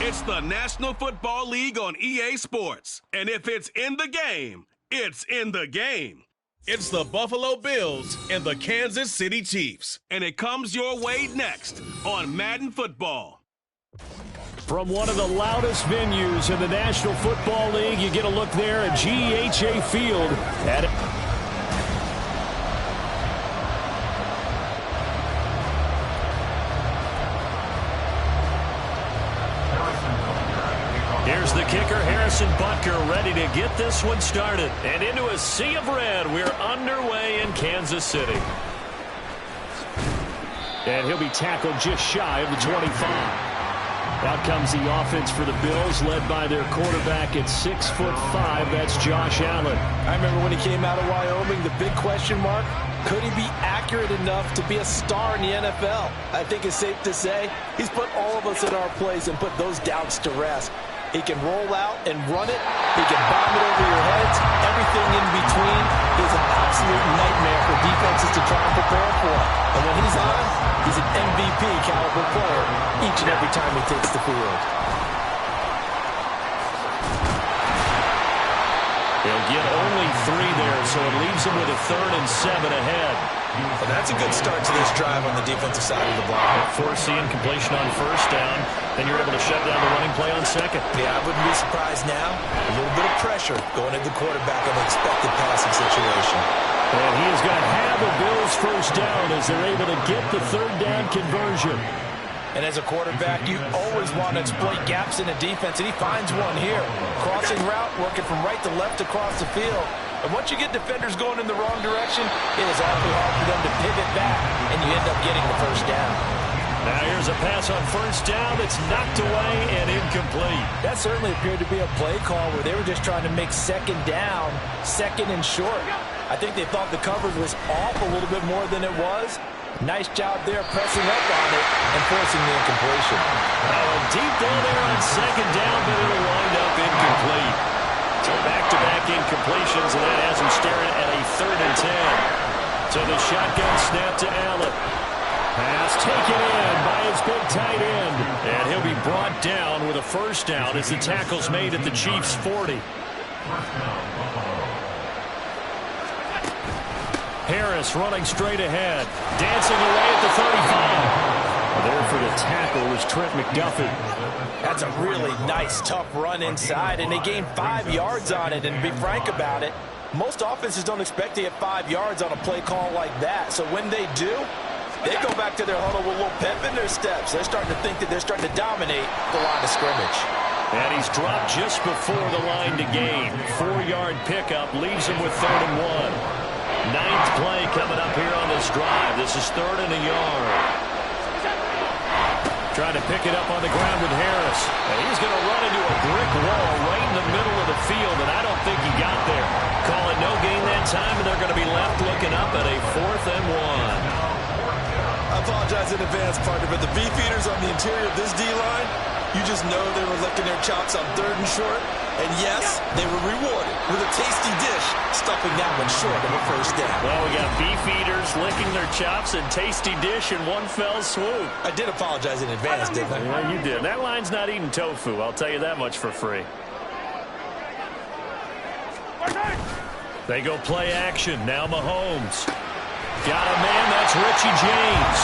It's the National Football League on EA Sports. And if it's in the game, it's in the game. It's the Buffalo Bills and the Kansas City Chiefs. And it comes your way next on Madden Football. From one of the loudest venues in the National Football League, you get a look there at GEHA Field. Here's the kicker, Harrison Butker, ready to get this one started. And into a sea of red, we're underway in Kansas City. And he'll be tackled just shy of the 25. Out comes the offense for the Bills, led by their quarterback at 6'5". That's Josh Allen. I remember when he came out of Wyoming, the big question mark, could he be accurate enough to be a star in the NFL? I think it's safe to say he's put all of us in our place and put those doubts to rest. He can roll out and run it. He can bomb it over your heads. Everything in between is an absolute nightmare for defenses to try and prepare for. And when he's on, he's an MVP caliber player each and every time he takes the field. He'll get only 3 there, so it leaves him with a 3rd and 7 ahead. And that's a good start to this drive on the defensive side of the ball. Force the incompletion on 1st down, then you're able to shut down the running play on 2nd. Yeah, I wouldn't be surprised now. A little bit of pressure going at the quarterback in an expected passing situation. And he is going to have a Bills 1st down as they're able to get the 3rd down conversion. And as a quarterback, you always want to exploit gaps in the defense, and he finds one here. Crossing route, working from right to left across the field. And once you get defenders going in the wrong direction, it is awfully hard for them to pivot back, and you end up getting the 1st down. Now here's a pass on 1st down. It's knocked away and incomplete. That certainly appeared to be a play call where they were just trying to make 2nd down, 2nd and short. I think they thought the coverage was off a little bit more than it was. Nice job there pressing up on it and forcing the incompletion. Now a deep ball there on 2nd down, but it'll wind up incomplete. So back-to-back incompletions, and that has him staring at a 3rd and 10. So the shotgun snap to Allen. Pass taken in by his big tight end. And he'll be brought down with a 1st down as the tackle's made at the Chiefs' 40. Harris running straight ahead. Dancing away at the 35. There for the tackle was Trent McDuffie. That's a really nice, tough run inside, and they gained 5 yards on it. And to be frank about it, most offenses don't expect to get 5 yards on a play call like that. So when they do, they go back to their huddle with a little pep in their steps. They're starting to think that they're starting to dominate the line of scrimmage. And he's dropped just before the line to gain. 4-yard pickup leaves him with 3rd and 1. 9th play coming up here on this drive. This is 3rd and a yard. Trying to pick it up on the ground with Harris. And he's going to run into a brick wall right in the middle of the field, and I don't think he got there. Call it no gain that time, and they're going to be left looking up at a 4th and 1. I apologize in advance, partner, but the beefeaters on the interior of this D-line, you just know they were licking their chops on 3rd and short. And yes, they were rewarded with a tasty dish, stuffing that one short of a 1st down. Well, we got beef eaters licking their chops and tasty dish in one fell swoop. I did apologize in advance, didn't I? Yeah, you did. That line's not eating tofu, I'll tell you that much for free. They go play action. Now Mahomes. Got a man, that's Richie James.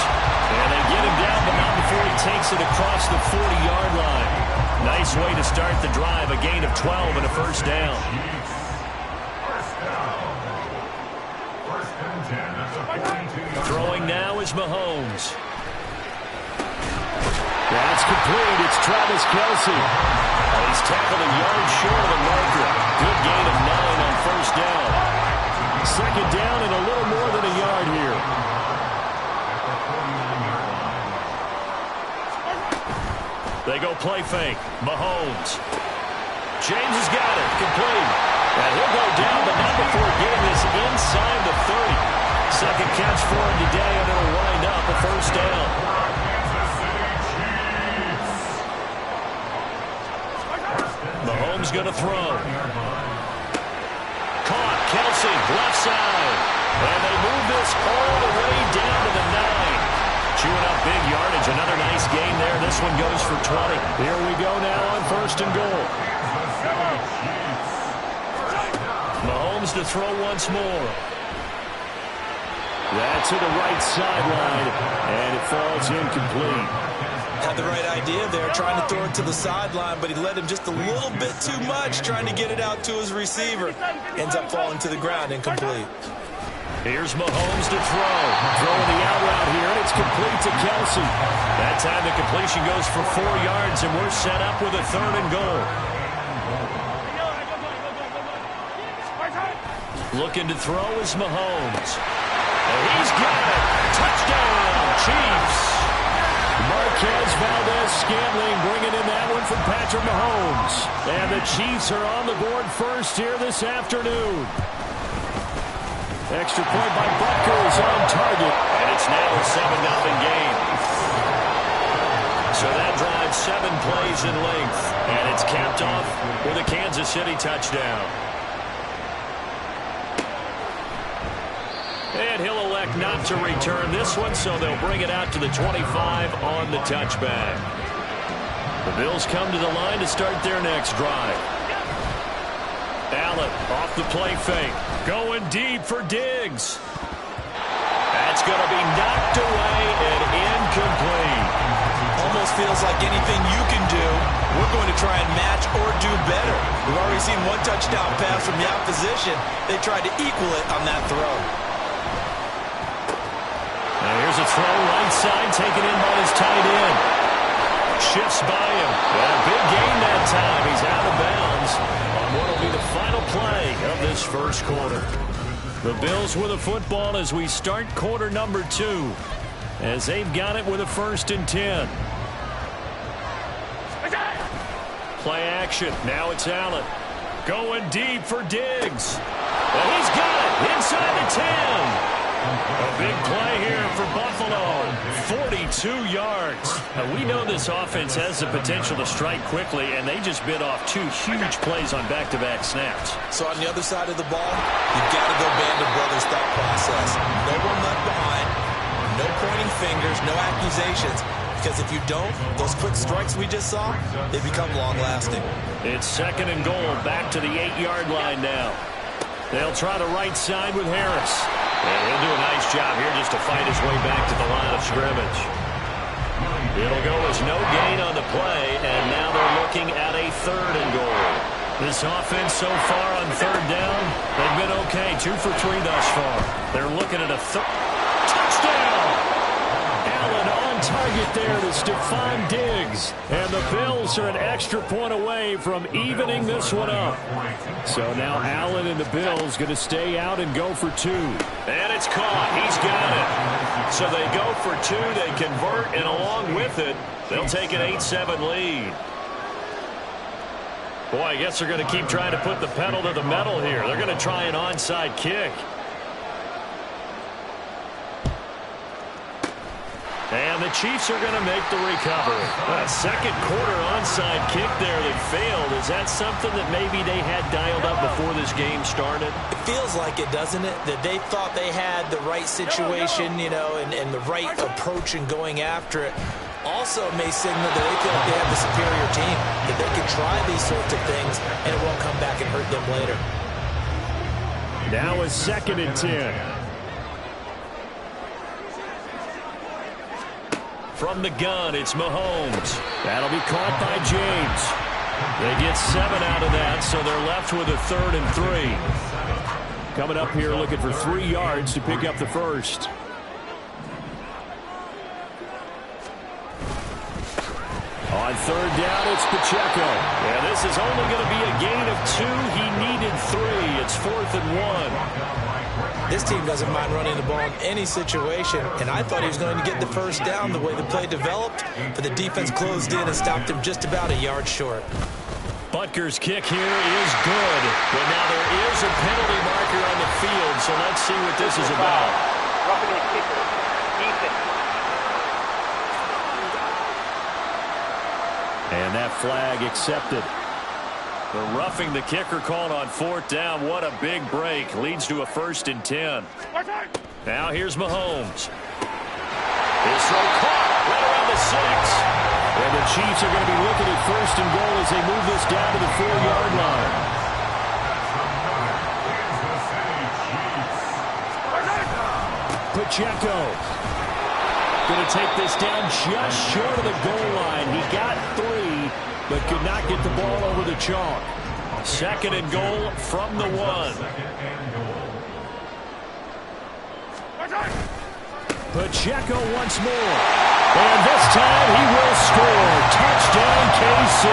And they get him down, but not before he takes it across the 40-yard line. Nice way to start the drive, a gain of 12 and a 1st down. Throwing now is Mahomes. That's complete. It's Travis Kelce. He's tackled a yard short of the marker. Good gain of 9 on 1st down. 2nd down and a little more than a yard here. They go play fake. Mahomes. James has got it. Complete. And he'll go down, but not before getting this inside the 30. 2nd catch for him today, and it'll wind up a 1st down. Mahomes going to throw. Caught. Kelce, left side. And they move this all the way down to the 9. chewing up big yardage. Another nice gain there. This one goes for 20. Here we go now on 1st and goal. Mahomes to throw once more. That's to the right sideline, and it falls incomplete. Had the right idea there, trying to throw it to the sideline, but he led him just a little bit too much, trying to get it out to his receiver. Ends up falling to the ground, incomplete. Here's Mahomes to throw. Throwing the out route here, and it's complete to Kelsey. That time the completion goes for 4 yards, and we're set up with a 3rd and goal. Looking to throw is Mahomes. And he's got it. Touchdown, Chiefs. Marquez Valdez-Scantling bringing in that one from Patrick Mahomes. And the Chiefs are on the board first here this afternoon. Extra point by Butker is on target. And it's now a 7-0 game. So that drives 7 plays in length. And it's capped off with a Kansas City touchdown. And he'll elect not to return this one, so they'll bring it out to the 25 on the touchback. The Bills come to the line to start their next drive. Allen off the play fake. Going deep for Diggs. That's going to be knocked away and incomplete. Almost feels like anything you can do, we're going to try and match or do better. We've already seen 1 touchdown pass from the opposition. They tried to equal it on that throw. Now here's a throw right side, taken in by his tight end. Shifts by him. And a big gain that time. He's out of bounds on what will be the final play of this first quarter. The Bills with the football as we start quarter number 2. As they've got it with a 1st and 10. Play action. Now it's Allen. Going deep for Diggs. And he's got it inside the 10. A big play here for Buffalo. 42 yards. Now, we know this offense has the potential to strike quickly, and they just bit off 2 huge plays on back-to-back snaps. So on the other side of the ball, you've got to go band of brothers thought process. No one left behind. No pointing fingers. No accusations. Because if you don't, those quick strikes we just saw, they become long-lasting. It's 2nd and goal. Back to the 8-yard line now. They'll try the right side with Harris. And he'll do a nice job here just to fight his way back to the line of scrimmage. It'll go as no gain on the play, and now they're looking at a 3rd and goal. This offense so far on 3rd down, they've been okay. 2 for 3 thus far. They're looking at a touchdown. Allen on target there to Stephon Diggs. And the Bills are an extra point away from evening this one up. So now Allen and the Bills going to stay out and go for 2. And it's caught. He's got it. So they go for 2. They convert, and along with it, they'll take an 8-7 lead. Boy, I guess they're going to keep trying to put the pedal to the metal here. They're going to try an onside kick. And the Chiefs are going to make the recovery. A 2nd quarter onside kick there that failed. Is that something that maybe they had dialed up before this game started? It feels like it, doesn't it? That they thought they had the right situation, you know, and the right approach in going after it. Also may signal that they feel like they have the superior team, that they can try these sorts of things, and it won't come back and hurt them later. Now a 2nd and 10. From the gun, it's Mahomes. That'll be caught by James. They get 7 out of that, so they're left with a 3rd and 3. Coming up here looking for 3 yards to pick up the 1st. On 3rd down, it's Pacheco. Yeah, this is only going to be a gain of 2. He needed 3. It's 4th and 1. This team doesn't mind running the ball in any situation, and I thought he was going to get the 1st down the way the play developed, but the defense closed in and stopped him just about a yard short. Butker's kick here is good, but now there is a penalty marker on the field, so let's see what this is about. Roughing the kicker, Ethan. And that flag accepted. The roughing the kicker called on 4th down. What a big break. Leads to a 1st and 10. Now here's Mahomes. His throw caught right around the 6. And the Chiefs are going to be looking at 1st and goal as they move this down to the 4-yard line. Pacheco going to take this down just short of the goal line. He got 3, but could not get the ball over the chalk. 2nd and goal from the 1. Pacheco once more. And this time he will score. Touchdown, KC.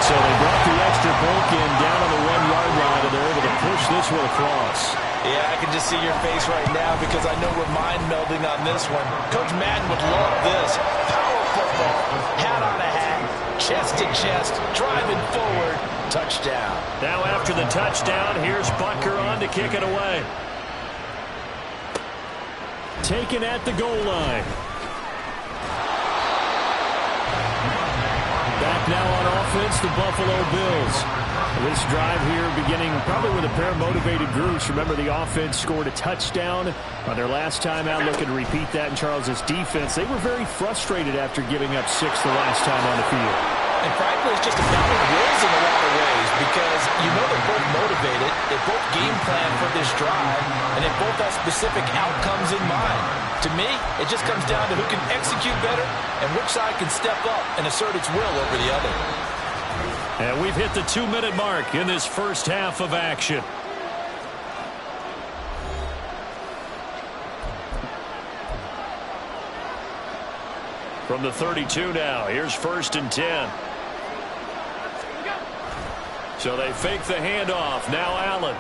So they brought the extra point in down on the 1-yard line, and they're able to push this one across. Yeah, I can just see your face right now because I know we're mind-melding on this one. Coach Madden would love this. Power football, hat on a hat, chest to chest, driving forward, touchdown. Now after the touchdown, here's Butker on to kick it away. Taken at the goal line. Back now on offense, the Buffalo Bills. This drive here beginning probably with a pair of motivated groups. Remember, the offense scored a touchdown on their last time out. Looking to repeat that in Charles's defense. They were very frustrated after giving up 6 the last time on the field. And frankly, it's just a battle of wills in a lot of ways because you know they're both motivated, they both game plan for this drive, and they both have specific outcomes in mind. To me, it just comes down to who can execute better and which side can step up and assert its will over the other. And we've hit the 2-minute mark in this first half of action. From the 32 now, here's 1st and 10. So they fake the handoff. Now Allen.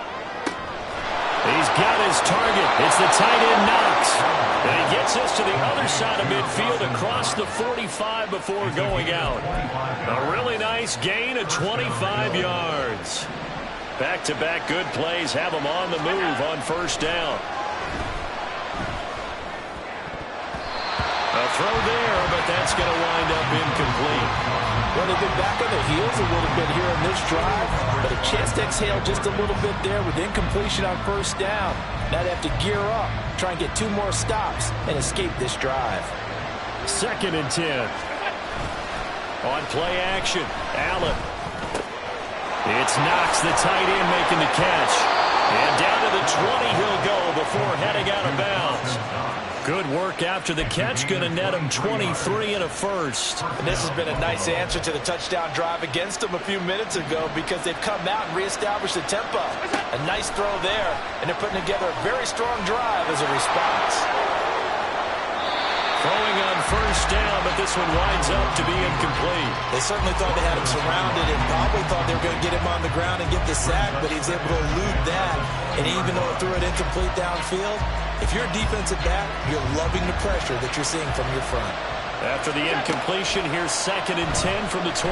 He's got his target. It's the tight end Knox. And he gets this to the other side of midfield across the 45 before going out. A really nice gain of 25 yards. Back-to-back good plays have them on the move on 1st down. A throw there, but that's going to wind up incomplete. Well, they've been back on their heels a little bit here in this drive, but a chance to exhale just a little bit there with incompletion on 1st down. Now they have to gear up, try and get 2 more stops, and escape this drive. 2nd and 10. On play action, Allen. It's Knox, the tight end, making the catch. And down to the 20 he'll go before heading out of bounds. Good work after the catch, going to net him 23 and a first. And this has been a nice answer to the touchdown drive against them a few minutes ago because they've come out and reestablished the tempo. A nice throw there, and they're putting together a very strong drive as a response. Throwing on 1st down, but this one winds up to be incomplete. They certainly thought they had him surrounded and probably thought they were going to get him on the ground and get the sack, but he was able to elude that. And even though it threw it incomplete downfield, if you're a defensive back, you're loving the pressure that you're seeing from your front. After the incompletion, here's 2nd and 10 from the 20.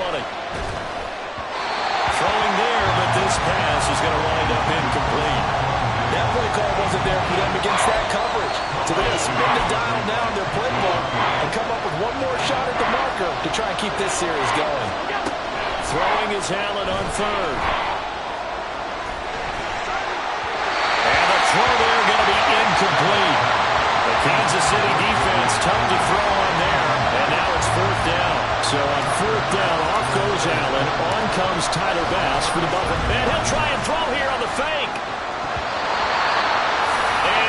Throwing there, but this pass is going to wind up incomplete. That play call wasn't there for them against that coverage. So they're going to spin the dial now in their playbook and come up with one more shot at the marker to try and keep this series going. Throwing is Allen on 3rd. And the throw there going to be incomplete. The Kansas City defense tough to throw on there. And now it's 4th down. So on 4th down, off goes Allen. On comes Tyler Bass for the Buffalo. And he'll try and throw here on the fake.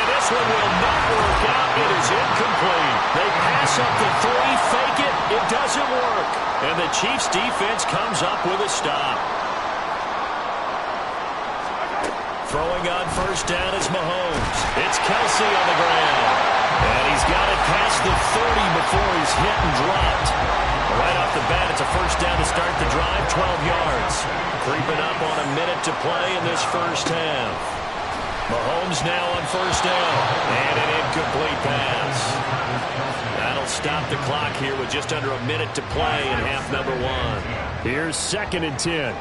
This one will not work out. It is incomplete. They pass up the 3, fake it. It doesn't work. And the Chiefs defense comes up with a stop. Throwing on 1st down is Mahomes. It's Kelsey on the ground. And he's got it past the 30 before he's hit and dropped. Right off the bat, it's a 1st down to start the drive, 12 yards. Creeping up on a minute to play in this first half. Mahomes now on 1st down. And an incomplete pass. That'll stop the clock here with just under a minute to play in half number 1. Here's 2nd and 10.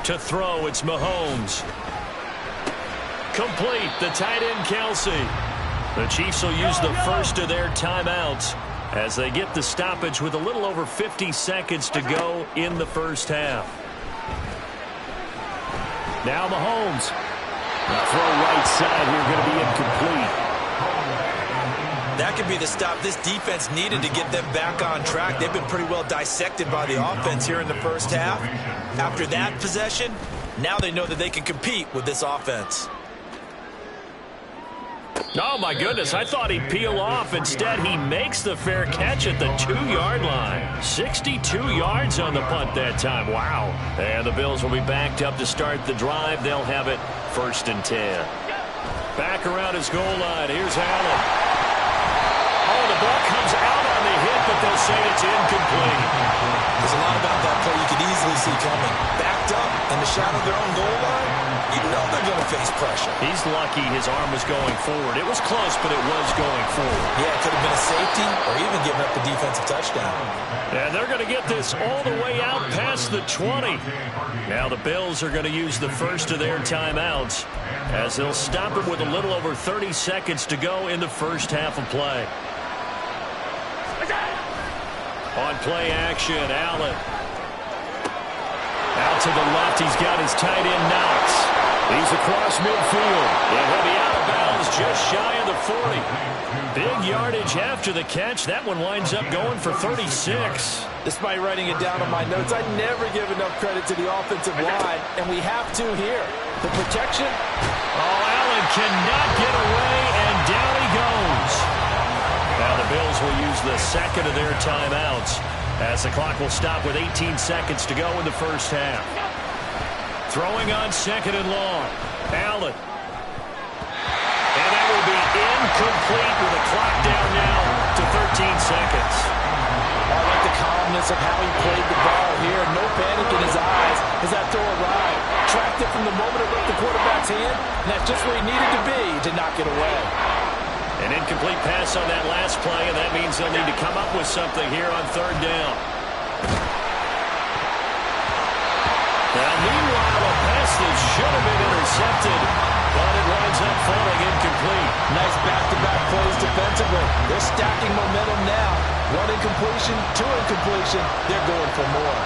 To throw, it's Mahomes. Complete, the tight end Kelsey. The Chiefs will use the first of their timeouts as they get the stoppage with a little over 50 seconds to go in the first half. Now Mahomes. The throw right side here going to be incomplete. That could be the stop this defense needed to get them back on track. They've been pretty well dissected by the offense here in the first half. After that possession, now they know that they can compete with this offense. Oh, my goodness. I thought he'd peel off. Instead, he makes the fair catch at the 2-yard line. 62 yards on the punt that time. Wow. And the Bills will be backed up to start the drive. They'll have it 1st and 10. Back around his goal line. Here's Allen. Oh, the ball comes out on the hit, but they'll say it's incomplete. There's a lot about that play you could easily see coming. Backed up in the shadow of their own goal line, you know they're going to face pressure. He's lucky his arm was going forward. It was close, but it was going forward. Yeah, it could have been a safety or even giving up a defensive touchdown. And they're going to get this all the way out past the 20. Now the Bills are going to use the first of their timeouts as they'll stop it with a little over 30 seconds to go in the first half of play. On play action, Allen. Out to the left, he's got his tight end Knox. He's across midfield. And he'll be out of bounds just shy of the 40. Big yardage after the catch. That one winds up going for 36. Despite writing it down on my notes, I never give enough credit to the offensive line, and we have to here. The protection. Oh, Allen cannot get away, and down he goes. Now the Bills will use the second of their timeouts as the clock will stop with 18 seconds to go in the first half. Throwing on 2nd and long. Allen. And that will be incomplete with the clock down now to 13 seconds. I like the calmness of how he played the ball here. No panic in his eyes as that throw arrived. Tracked it from the moment it left the quarterback's hand, and that's just where he needed to be to knock it away. An incomplete pass on that last play, and that means they'll need to come up with something here on 3rd down. Now, meanwhile, a pass that should have been intercepted, but it winds up falling incomplete. Nice back-to-back plays defensively. They're stacking momentum now. 1 incompletion, 2 incompletion. They're going for more.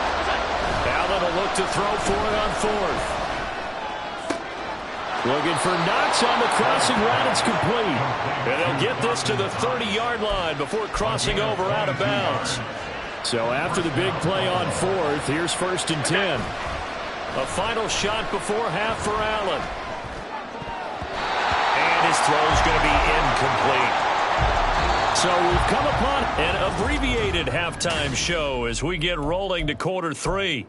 Allen will look to throw for it on 4th. Looking for Knox on the crossing route. It's complete. And they'll get this to the 30-yard line before crossing over out of bounds. So after the big play on 4th, here's 1st and 10. A final shot before half for Allen. And his throw's going to be incomplete. So we've come upon an abbreviated halftime show as we get rolling to quarter 3.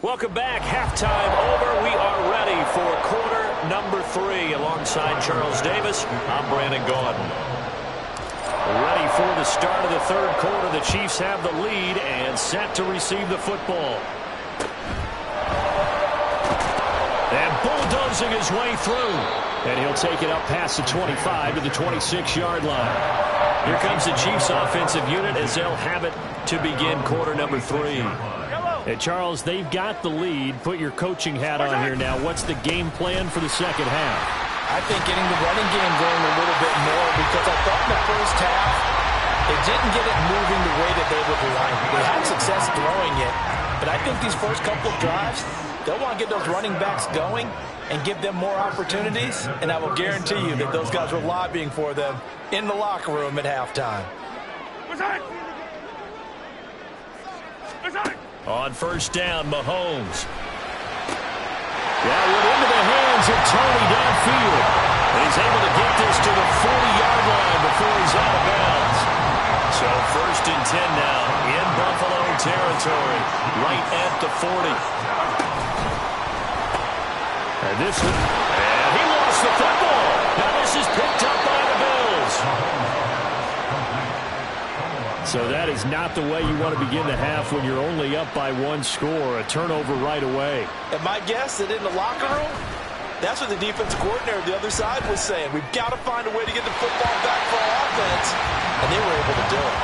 Welcome back. Halftime over. We are ready for quarter number 3. Alongside Charles Davis, I'm Brandon Gaudin. Ready for the start of the 3rd quarter. The Chiefs have the lead and set to receive the football. And bulldozing his way through. And he'll take it up past the 25 to the 26-yard line. Here comes the Chiefs offensive unit as they'll have it to begin quarter number 3. Hey, Charles, they've got the lead. Put your coaching hat on here now. What's the game plan for the second half? I think getting the running game going a little bit more because I thought in the first half they didn't get it moving the way that they would like. They had success throwing it, but I think these first couple of drives, they'll want to get those running backs going and give them more opportunities, and I will guarantee you that those guys were lobbying for them in the locker room at halftime. On 1st down, Mahomes. That went into the hands of Tony downfield. And he's able to get this to the 40-yard line before he's out of bounds. So 1st and 10 now in Buffalo territory, right at the 40. And he lost the football. Now this is picked up by the Bills. So that is not the way you want to begin the half when you're only up by 1 score. A turnover right away. And my guess that in the locker room, that's what the defensive coordinator on the other side was saying. We've got to find a way to get the football back for our offense. And they were able to do it.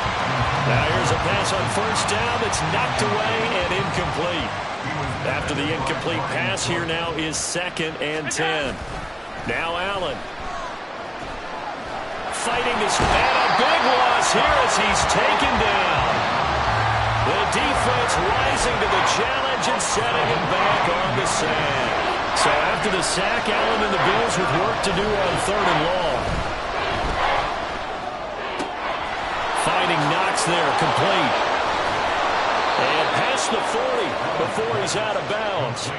Now here's a pass on 1st down that's knocked away and incomplete. After the incomplete pass, here now is 2nd and 10. Now Allen. Fighting this man, a big loss here as he's taken down. The defense rising to the challenge and setting it back on the sand. So after the sack, Allen and the Bills with work to do on 3rd and long. Finding Knox there, complete. And past the 40 before he's out of bounds.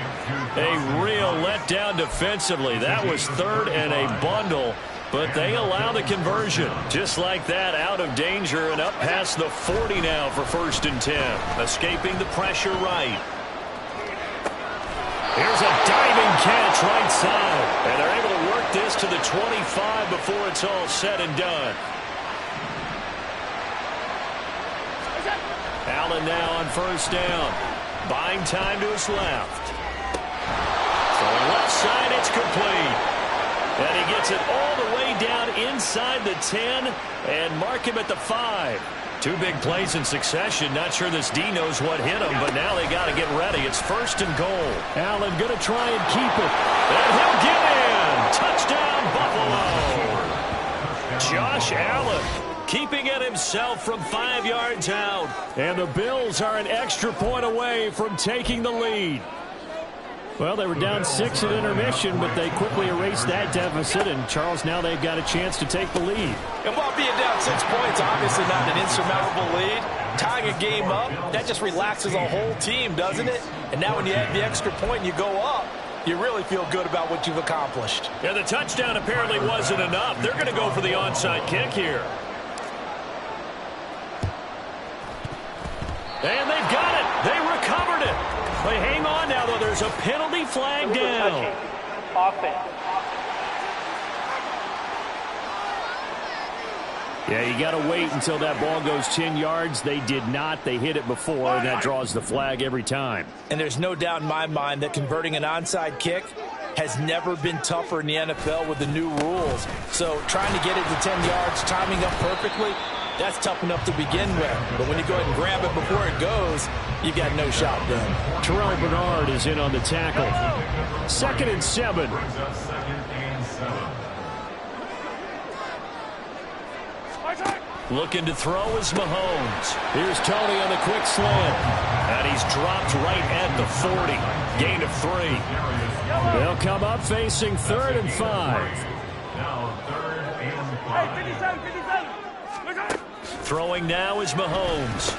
A real letdown defensively. That was 3rd and a bundle, but they allow the conversion. Just like that, out of danger and up past the 40 now for 1st and 10. Escaping the pressure right. Here's a diving catch right side. And they're able to work this to the 25 before it's all said and done. Allen now on 1st down. Buying time to his left. So left side, it's complete. And he gets it all the way down inside the 10 and mark him at the 5. 2 big plays in succession. Not sure this D knows what hit him, but now they got to get ready. It's 1st and goal. Allen going to try and keep it. And he'll get in. Touchdown, Buffalo. Josh Allen keeping it himself from 5 yards out. And the Bills are an extra point away from taking the lead. Well, they were down 6 at intermission, but they quickly erased that deficit. And, Charles, now they've got a chance to take the lead. And while being down 6 points, obviously not an insurmountable lead, tying a game up, that just relaxes a whole team, doesn't it? And now when you add the extra point and you go up, you really feel good about what you've accomplished. Yeah, the touchdown apparently wasn't enough. They're going to go for the onside kick here. And they've got it. They recovered it. They hang on now, though. There's a penalty flag down. Offense. Yeah, you got to wait until that ball goes 10 yards. They did not. They hit it before, and that draws the flag every time. And there's no doubt in my mind that converting an onside kick has never been tougher in the NFL with the new rules. So trying to get it to 10 yards, timing up perfectly, that's tough enough to begin with. But when you go ahead and grab it before it goes, you got no shot then. Terrell Bernard is in on the tackle. 2nd and 7. Looking to throw is Mahomes. Here's Tony on the quick slant. And he's dropped right at the 40. Gain of 3. They'll come up facing 3rd and 5. Throwing now is Mahomes.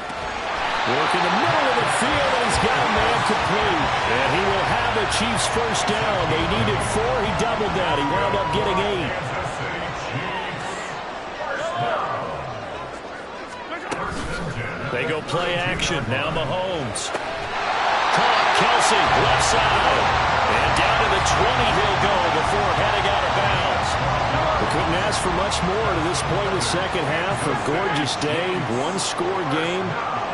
Working the middle of the field, and he's got a man complete. And he will have the Chiefs 1st down. They needed 4. He doubled that. He wound up getting 8. They go play action. Now Mahomes. Caught Kelsey, left side. And down to the 20 he'll go before heading out of bounds. We couldn't ask for much more to this point in the second half. A gorgeous day, 1-score game.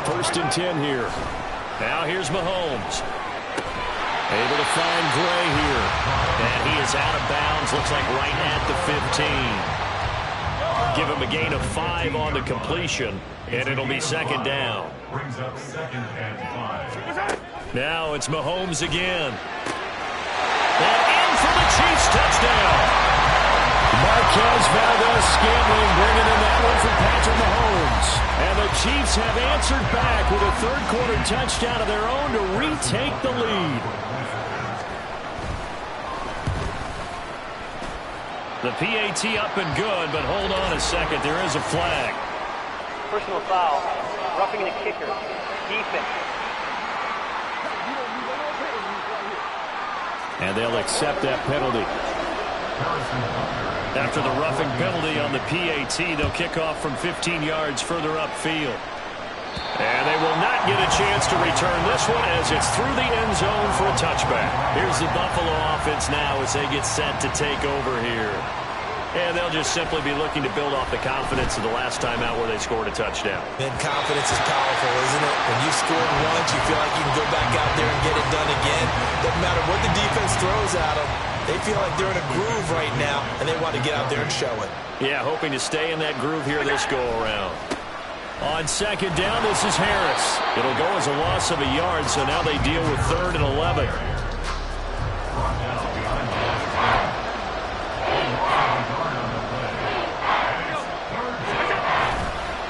1st and 10 here. Now here's Mahomes. Able to find Gray here. And he is out of bounds. Looks like right at the 15. Give him a gain of 5 on the completion. And it'll be 2nd down. Brings up 2nd and 5. Now it's Mahomes again. And in for the Chiefs touchdown. Marquez Valdez-Scantling bringing in that one from Patrick Mahomes. And the Chiefs have answered back with a 3rd-quarter touchdown of their own to retake the lead. The PAT up and good, but hold on a second. There is a flag. Personal foul. Roughing the kicker. Defense. And they'll accept that penalty. After the roughing penalty on the PAT, they'll kick off from 15 yards further upfield. And they will not get a chance to return this one as it's through the end zone for a touchback. Here's the Buffalo offense now as they get set to take over here. And they'll just simply be looking to build off the confidence of the last time out where they scored a touchdown. And confidence is powerful, isn't it? When you scored once, you feel like you can go back out there and get it done again. Doesn't matter what the defense throws at them. They feel like they're in a groove right now, and they want to get out there and show it. Yeah, hoping to stay in that groove here this go-around. On 2nd down, this is Harris. It'll go as a loss of a yard, so now they deal with 3rd and 11.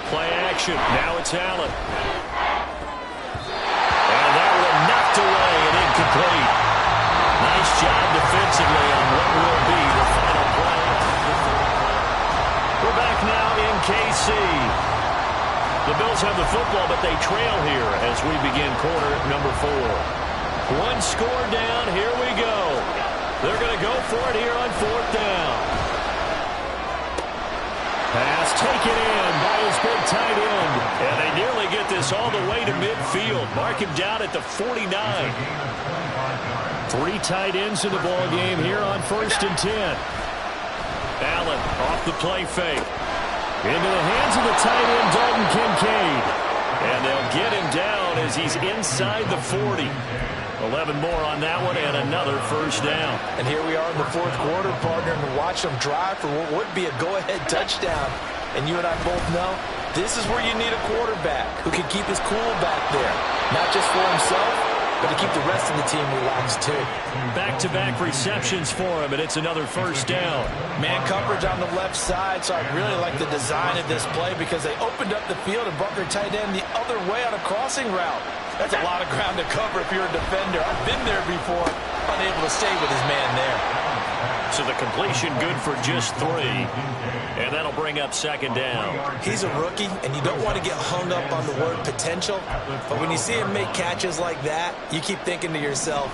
Play action. Now it's Allen. defensively on what will be the final play. We're back now in KC. The Bills have the football, but they trail here as we begin quarter number 4. One score down. Here we go. They're going to go for it here on 4th down. Pass taken in by his big tight end. And they nearly get this all the way to midfield. Mark him down at the 49. 3 tight ends in the ball game here on 1st and 10. Allen off the play fake. Into the hands of the tight end, Dalton Kincaid. And they'll get him down as he's inside the 40. 11 more on that one and another 1st down. And here we are in the 4th quarter, partner, and watch them drive for what would be a go-ahead touchdown. And you and I both know this is where you need a quarterback who can keep his cool back there. Not just for himself, but to keep the rest of the team relaxed too. Back-to-back receptions for him, and it's another 1st down. Man coverage on the left side, so I really like the design of this play because they opened up the field and brought their tight end the other way on a crossing route. That's a lot of ground to cover if you're a defender. I've been there before, unable to stay with his man there. So the completion good for just 3, and that'll bring up 2nd down. He's a rookie, and you don't want to get hung up on the word potential, but when you see him make catches like that, you keep thinking to yourself,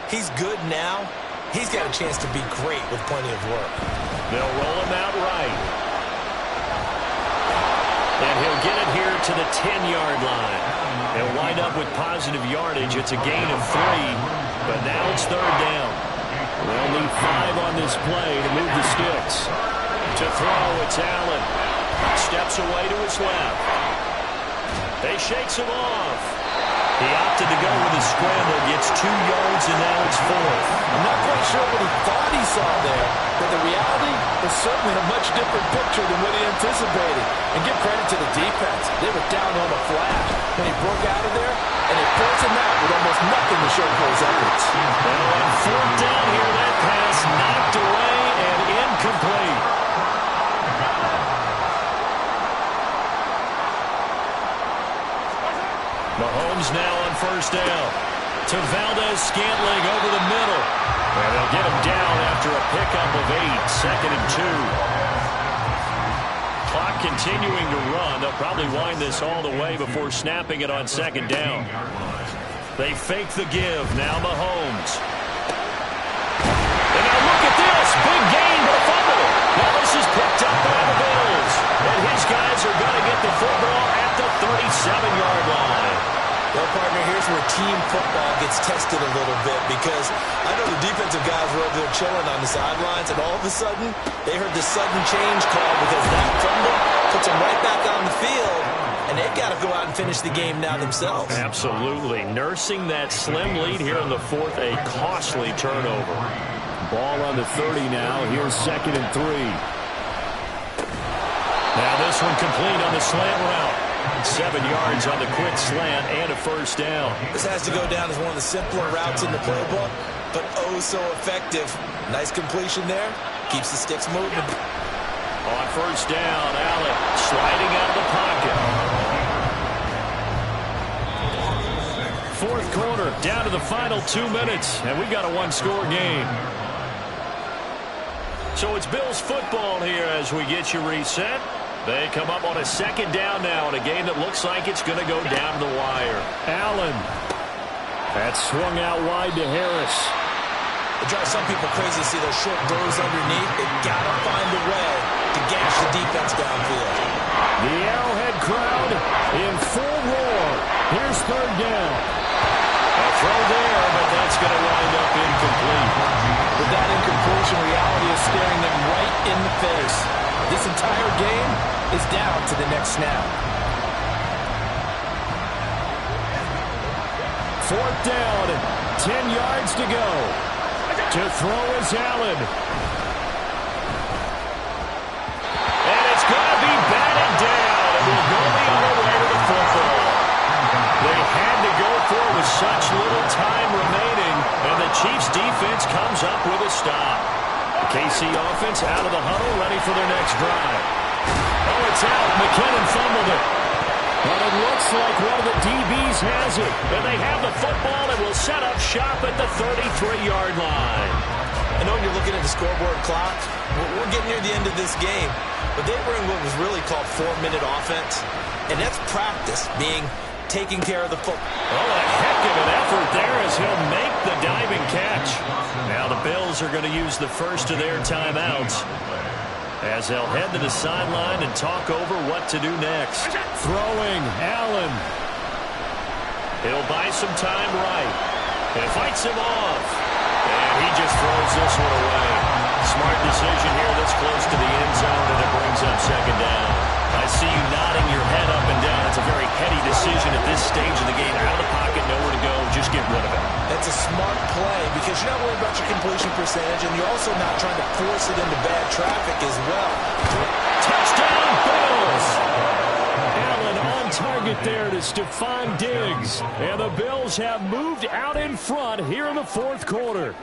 he's good now. He's got a chance to be great with plenty of work. They'll roll him out right. And he'll get it here to the 10-yard line. They'll wind up with positive yardage. It's a gain of 3, but now it's 3rd down. They'll need 5 on this play to move the sticks. To throw, it's Allen. Steps away to his left. They shakes him off. He opted to go with a scramble, gets 2 yards, and now it's 4th. I'm not quite sure what he thought he saw there, but the reality was certainly a much different picture than what he anticipated. And give credit to the defense. They were down on a flash when he broke out of there, and they forced him out with almost nothing to show for his efforts. Well, on 4th down here, that pass knocked away and incomplete. Mahomes now on 1st down. To Valdez-Scantling over the middle. And they'll get him down after a pickup of 8. 2nd and 2. Clock continuing to run. They'll probably wind this all the way before snapping it on 2nd down. They fake the give. Now Mahomes. And now look at this. Big gain, but a fumble. Now this is picked up by the Bills. And his guys are going to get the football at the 37-yard line. Well, partner, here's where team football gets tested a little bit because I know the defensive guys were over there chilling on the sidelines, and all of a sudden, they heard the sudden change call because that fumble puts them right back on the field, and they've got to go out and finish the game now themselves. Absolutely. Nursing that slim lead here in the 4th, a costly turnover. Ball on the 30 now. Here's 2nd and 3. Now this one complete on the slant route. 7 yards on the quick slant and a 1st down. This has to go down as one of the simpler routes in the playbook, but oh so effective. Nice completion there. Keeps the sticks moving. On 1st down, Allen sliding out of the pocket. 4th quarter, down to the final 2 minutes, and we've got a 1-score game. So it's Bills football here as we get you reset. They come up on a 2nd down now in a game that looks like it's going to go down to the wire. Allen. That's swung out wide to Harris. It drives some people crazy to see those short throws underneath. They've got to find a way to gash the defense downfield. The Arrowhead crowd in full roar. Here's 3rd down. A throw there, but that's going to wind up incomplete. With that incompletion, reality is staring them right in the face. This entire game is down to the next snap. 4th down, 10 yards to go. To throw is Allen. And it's going to be batted down. It will go the other way to the football. They had to go for it with such little time remaining, and the Chiefs defense comes up with a stop. The KC offense out of the huddle, ready for their next drive. Oh, it's out. McKinnon fumbled it. But it looks like one of the DBs has it. And they have the football and will set up shop at the 33-yard line. I know you're looking at the scoreboard clock. We're getting near the end of this game, but they were in what was really called 4-minute offense, and that's practice, being taking care of the football. Oh, a heck of an effort there as he'll make the diving catch. Now the Bills are going to use the first of their timeouts as they'll head to the sideline and talk over what to do next. Throwing, Allen. He'll buy some time right. And fights him off. And he just throws this one away. Smart decision here this close to the end zone, and it brings up second down. I see you nodding your head up and down. It's a very heady decision at this stage of the game. Out of the pocket, nowhere to go. Just get rid of it. That's a smart play because you're not worried about your completion percentage, and you're also not trying to force it into bad traffic as well. Touchdown, Bills! Allen on target there to Stephon Diggs. And the Bills have moved out in front here in the fourth quarter.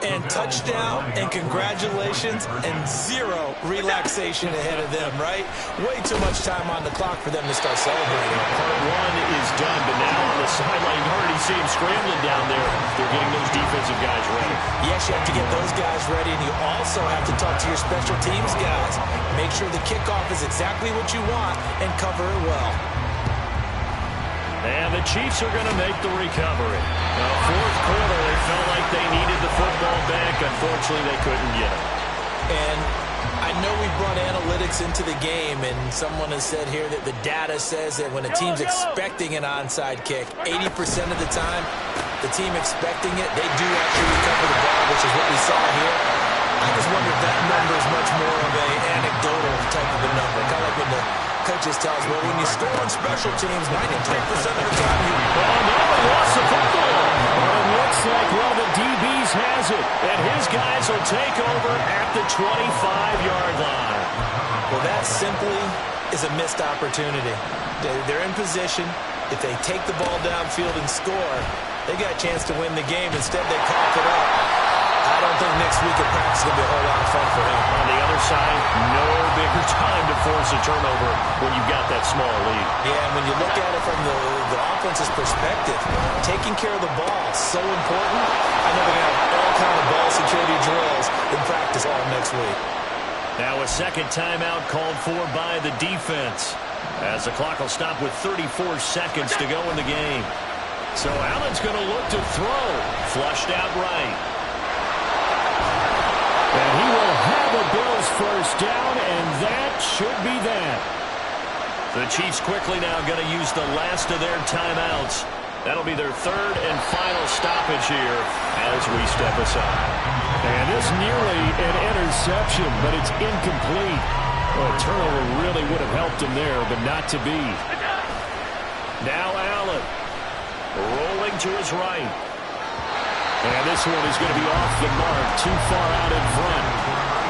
And touchdown, and congratulations, and zero relaxation ahead of them, right? Way too much time on the clock for them to start celebrating. Part one is done, but now on the sideline, you already see him scrambling down there. They're getting those defensive guys ready. Yes, you have to get those guys ready, and you also have to talk to your special teams guys. Make sure the kickoff is exactly what you want and cover it well. And the Chiefs are going to make the recovery. Fourth quarter, they felt like they needed the football back. Unfortunately, they couldn't get it. And I know we brought analytics into the game, and someone has said here that the data says that when a team's expecting an onside kick, 80% of the time, the team expecting it, they do actually recover the ball, which is what we saw here. I just wonder if that number is much more of an anecdotal type of a number. Kind of like when the coaches tell us, well, when you score on special teams, 93% of the time you... Oh, no, they lost the football. And it looks like one of the DBs has it. And his guys will take over at the 25-yard line. Well, that simply is a missed opportunity. They're in position. If they take the ball downfield and score, they got a chance to win the game. Instead, they cough it up. I don't think next week at practice is going to be a whole lot of fun for him. On the other side, no bigger time to force a turnover when you've got that small lead. Yeah, and when you look at it from the offense's perspective, taking care of the ball is so important. I know they're going to have all kind of ball security drills in practice all next week. Now a second timeout called for by the defense, as the clock will stop with 34 seconds to go in the game. So Allen's going to look to throw. Flushed out right. And he will have a Bills first down, and that should be that. The Chiefs quickly now going to use the last of their timeouts. That'll be their third and final stoppage here as we step aside. And this nearly an interception, but it's incomplete. Well, a turnover really would have helped him there, but not to be. Now Allen rolling to his right. And this one is going to be off the mark, too far out in front.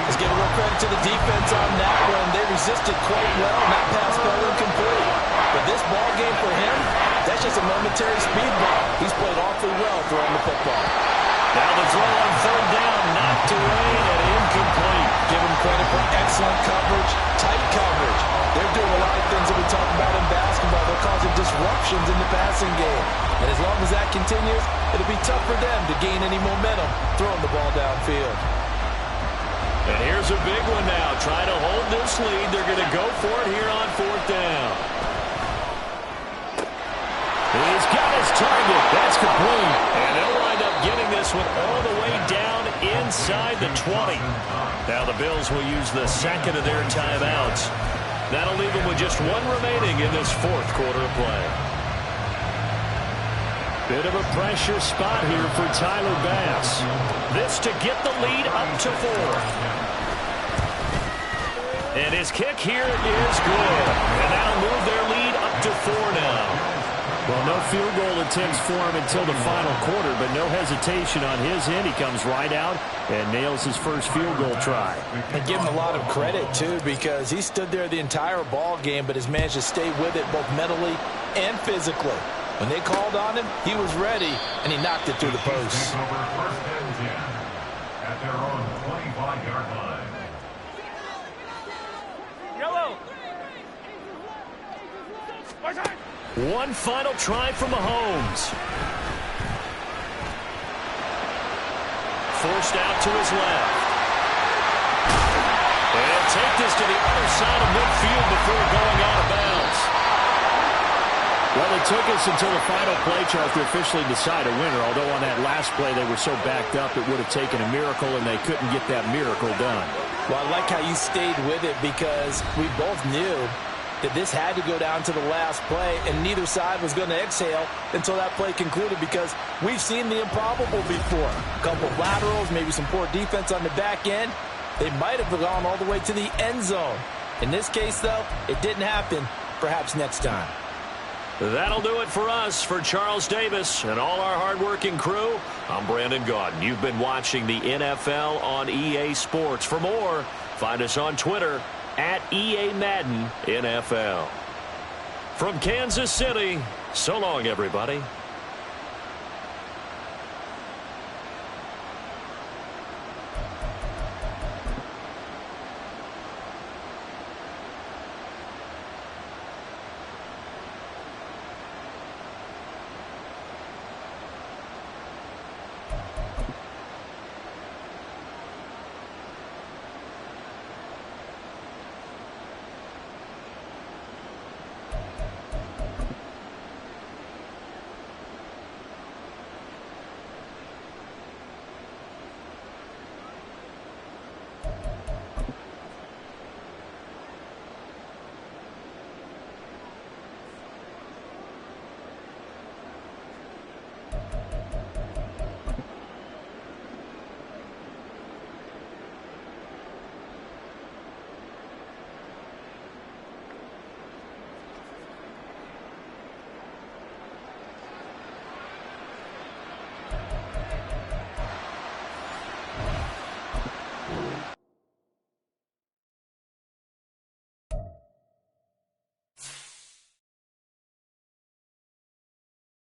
Let's give a little credit to the defense on that one. They resisted quite well, and that pass fell incomplete. But this ball game for him, that's just a momentary speed bump. He's played awfully well throwing the football. Now the throw on third down, knocked away and incomplete. Give him credit for excellent coverage, tight coverage. They're doing a lot of things that we talk about in basketball. They're causing disruptions in the passing game. And as long as that continues, it'll be tough for them to gain any momentum throwing the ball downfield. And here's a big one now. Trying to hold this lead. They're going to go for it here on fourth down. He's got his target. That's complete. And they'll wind up getting this one all the way down inside the 20. Now the Bills will use the second of their timeouts. That'll leave them with just one remaining in this fourth quarter of play. Bit of a pressure spot here for Tyler Bass. This to get the lead up to 4. And his kick here is good. And that'll move their lead up to 4 now. Well, no field goal attempts for him until the final quarter, but no hesitation on his end. He comes right out and nails his first field goal try. And give him a lot of credit, too, because he stood there the entire ball game, but has managed to stay with it both mentally and physically. When they called on him, he was ready, and he knocked it through the post. At their own 25-yard line. Yellow. One final try from Mahomes. forced out to his left. And he'll take this to the other side of midfield before going out of bounds. Well, it took us until the final play, Charles, to officially decide a winner, although on that last play they were so backed up it would have taken a miracle, and they couldn't get that miracle done. Well, I like how you stayed with it because we both knew that this had to go down to the last play, and neither side was going to exhale until that play concluded because we've seen the improbable before. A couple of laterals, maybe some poor defense on the back end. They might have gone all the way to the end zone. In this case, though, it didn't happen. Perhaps next time. That'll do it for us. For Charles Davis and all our hardworking crew, I'm Brandon Gaudin. You've been watching the NFL on EA Sports. For more, find us on Twitter at EA Madden NFL. From Kansas City, so long, everybody.